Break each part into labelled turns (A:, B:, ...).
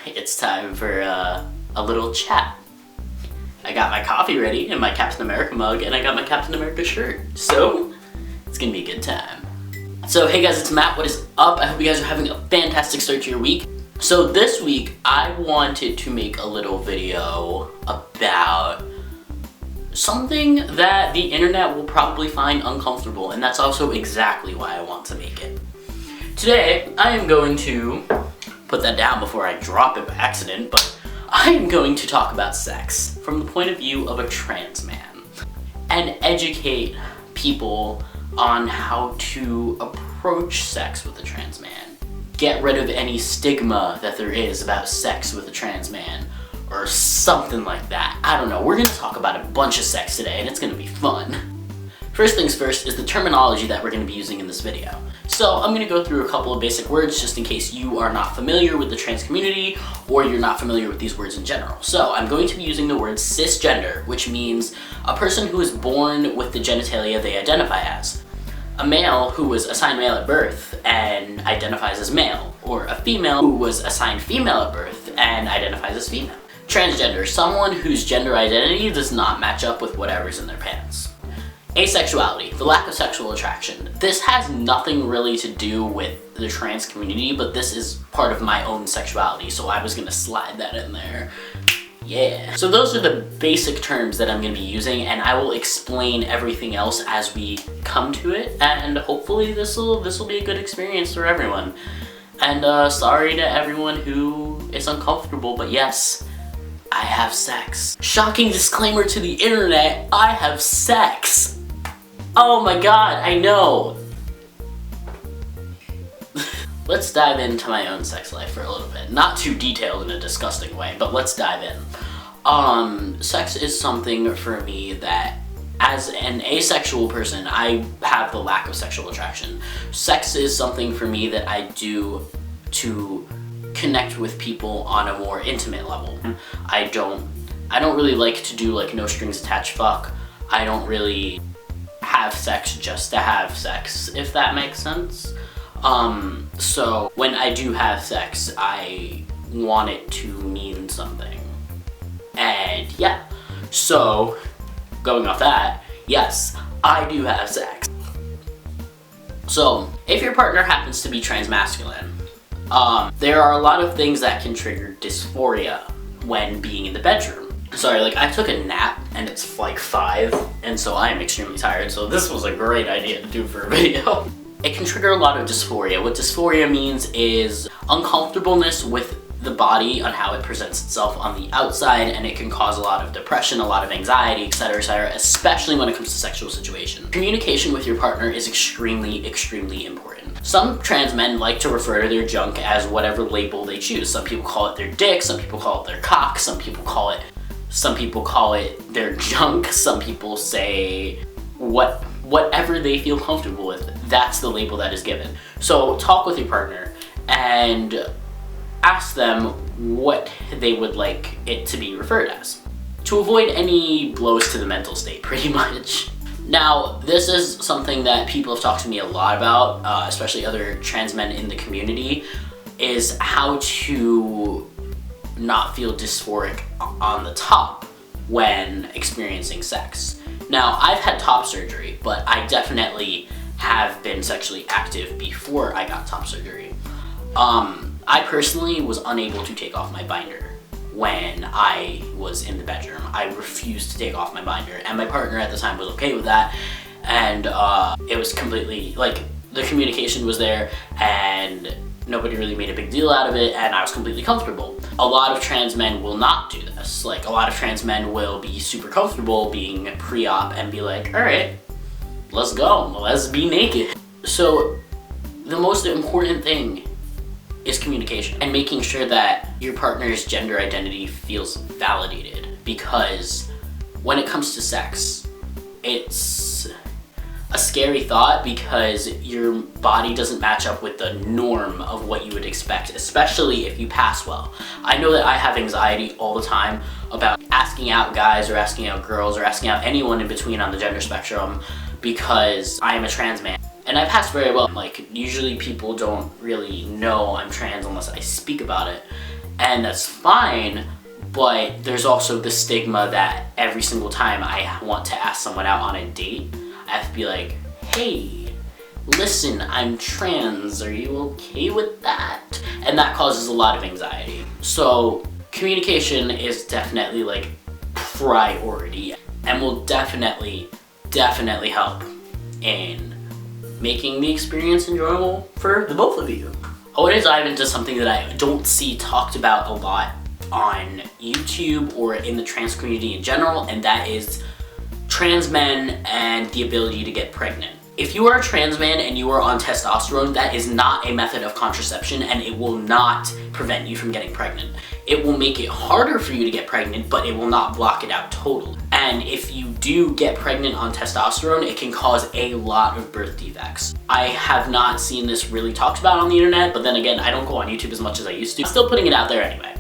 A: It's time for a little chat. I got my coffee ready and my Captain America mug, and I got my Captain America shirt. So, it's gonna be a good time. So, hey guys, it's Matt. What is up? I hope you guys are having a fantastic start to your week. So this week, I wanted to make a little video about something that the internet will probably find uncomfortable, and that's also exactly why I want to make it. Today, I am going to put that down before I drop it by accident, but I am going to talk about sex from the point of view of a trans man and educate people on how to approach sex with a trans man. Get rid of any stigma that there is about sex with a trans man or something like that. I don't know. We're gonna talk about a bunch of sex today and it's gonna be fun. First things first is the terminology that we're gonna be using in this video. So I'm gonna go through a couple of basic words just in case you are not familiar with the trans community or you're not familiar with these words in general. So I'm going to be using the word cisgender, which means a person who is born with the genitalia they identify as. A male who was assigned male at birth and identifies as male, or a female who was assigned female at birth and identifies as female. Transgender, someone whose gender identity does not match up with whatever's in their pants. Asexuality, the lack of sexual attraction. This has nothing really to do with the trans community, but this is part of my own sexuality, so I was gonna slide that in there. Yeah. So those are the basic terms that I'm gonna be using, and I will explain everything else as we come to it, and hopefully this will be a good experience for everyone. And sorry to everyone who is uncomfortable, but yes, I have sex. Shocking disclaimer to the internet, I have sex. Oh my god, I know. Let's dive into my own sex life for a little bit. Not too detailed in a disgusting way, but let's dive in. Sex is something for me that, as an asexual person, I have the lack of sexual attraction. Sex is something for me that I do to connect with people on a more intimate level. I don't really like to do like no strings attached fuck. I don't really have sex just to have sex, if that makes sense. So when I do have sex, I want it to mean something. And yeah, so going off that, yes, I do have sex. So if your partner happens to be transmasculine, there are a lot of things that can trigger dysphoria when being in the bedroom. Sorry, like I took a nap and it's like 5, and so I am extremely tired, so this was a great idea to do for a video. It can trigger a lot of dysphoria. What dysphoria means is uncomfortableness with the body on how it presents itself on the outside, and it can cause a lot of depression, a lot of anxiety, etc., especially when it comes to sexual situations. Communication with your partner is extremely, extremely important. Some trans men like to refer to their junk as whatever label they choose. Some people call it their dick, some people call it their cock, some people call it their junk, some people say whatever they feel comfortable with, that's the label that is given. So talk with your partner and ask them what they would like it to be referred as, to avoid any blows to the mental state, pretty much. Now, this is something that people have talked to me a lot about, especially other trans men in the community, is how to not feel dysphoric on the top when experiencing sex. Now, I've had top surgery, but I definitely have been sexually active before I got top surgery. I personally was unable to take off my binder when I was in the bedroom. I refused to take off my binder, and my partner at the time was okay with that, and it was completely, like, the communication was there, and nobody really made a big deal out of it, and I was completely comfortable. A lot of trans men will not do this. Like, a lot of trans men will be super comfortable being pre-op and be like, alright, let's go, let's be naked. So, the most important thing is communication and making sure that your partner's gender identity feels validated, because when it comes to sex, it's a scary thought because your body doesn't match up with the norm of what you would expect, especially if you pass well. I know that I have anxiety all the time about asking out guys or asking out girls or asking out anyone in between on the gender spectrum because I am a trans man. And I pass very well. Like, usually people don't really know I'm trans unless I speak about it, and that's fine, but there's also the stigma that every single time I want to ask someone out on a date, I have to be like, hey, listen, I'm trans, are you okay with that? And that causes a lot of anxiety. So communication is definitely like priority, and will definitely help in making the experience enjoyable for the both of you. I want to dive into something that I don't see talked about a lot on YouTube or in the trans community in general, and that is trans men and the ability to get pregnant. If you are a trans man and you are on testosterone, that is not a method of contraception, and it will not prevent you from getting pregnant. It will make it harder for you to get pregnant, but it will not block it out totally. And if you do get pregnant on testosterone, it can cause a lot of birth defects. I have not seen this really talked about on the internet, but then again, I don't go on YouTube as much as I used to. I'm still putting it out there anyway.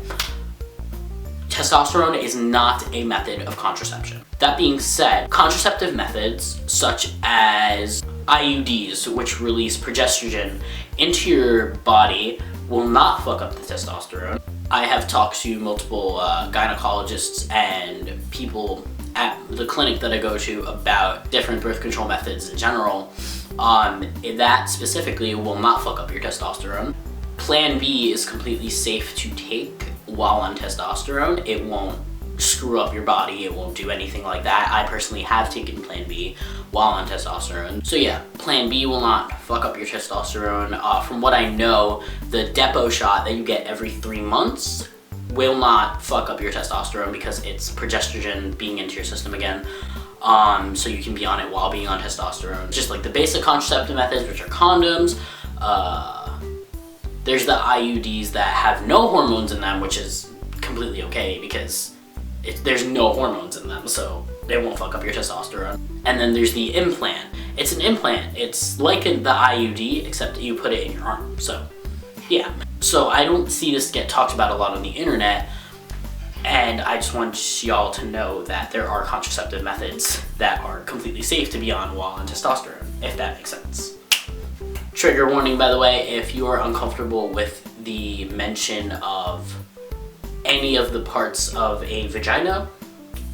A: Testosterone is not a method of contraception. That being said, contraceptive methods such as IUDs, which release progesterone into your body, will not fuck up the testosterone. I have talked to multiple gynecologists and people at the clinic that I go to about different birth control methods in general. That specifically will not fuck up your testosterone. Plan B is completely safe to take while on testosterone. It won't screw up your body, it won't do anything like that. I personally have taken Plan B while on testosterone. So yeah, Plan B will not fuck up your testosterone. From what I know, the depot shot that you get every 3 months will not fuck up your testosterone because it's progesterone being into your system again. So you can be on it while being on testosterone. Just like the basic contraceptive methods, which are condoms. There's the IUDs that have no hormones in them, which is completely okay because there's no hormones in them, so they won't fuck up your testosterone. And then there's the implant. It's an implant. It's like the IUD, except you put it in your arm. So yeah. So I don't see this get talked about a lot on the internet, and I just want y'all to know that there are contraceptive methods that are completely safe to be on while on testosterone, if that makes sense. Trigger warning, by the way, if you are uncomfortable with the mention of any of the parts of a vagina,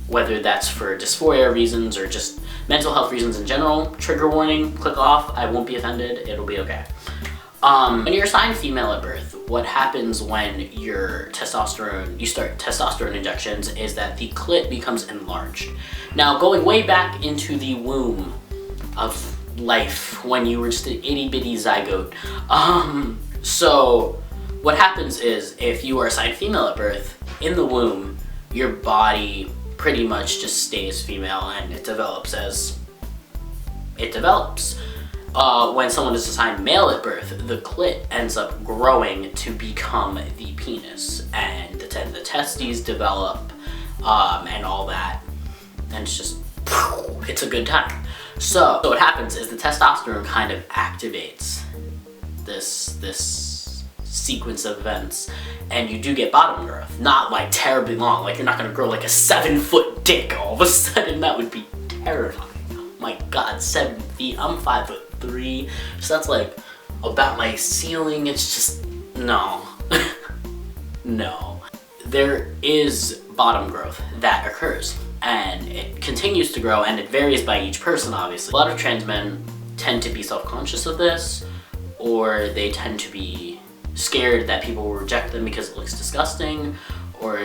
A: whether that's for dysphoria reasons or just mental health reasons in general, trigger warning, click off. I won't be offended, it'll be okay. When you're assigned female at birth, what happens when you start testosterone injections is that the clit becomes enlarged. Now, going way back into the womb of life when you were just an itty bitty zygote. So what happens is if you are assigned female at birth, in the womb, your body pretty much just stays female and it develops as it develops. When someone is assigned male at birth, the clit ends up growing to become the penis, and the testes develop, and all that, and it's a good time. So what happens is the testosterone kind of activates this sequence of events, and you do get bottom growth. Not like terribly long, like you're not gonna grow like a 7-foot dick all of a sudden. That would be terrifying. My God, 7 feet, I'm 5'3", so that's like about my ceiling. It's just, no. No. There is bottom growth that occurs, and it continues to grow, and it varies by each person, obviously. A lot of trans men tend to be self-conscious of this, or they tend to be scared that people will reject them because it looks disgusting, or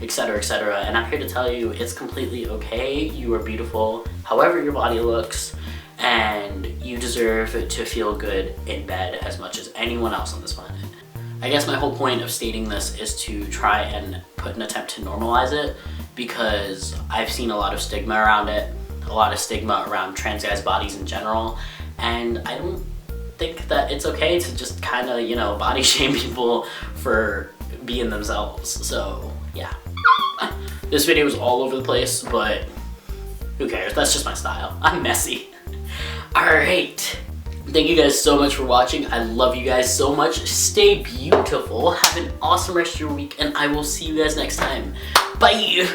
A: etc., and I'm here to tell you it's completely okay. You are beautiful however your body looks, and you deserve to feel good in bed as much as anyone else on this planet. I guess my whole point of stating this is to try and put an attempt to normalize it, because I've seen a lot of stigma around it, a lot of stigma around trans guys' bodies in general, and I don't think that it's okay to just kind of, body shame people for being themselves. So yeah, this video was all over the place, but who cares? That's just my style. I'm messy. Alright, thank you guys so much for watching. I love you guys so much. Stay beautiful, have an awesome rest of your week, and I will see you guys next time. Bye!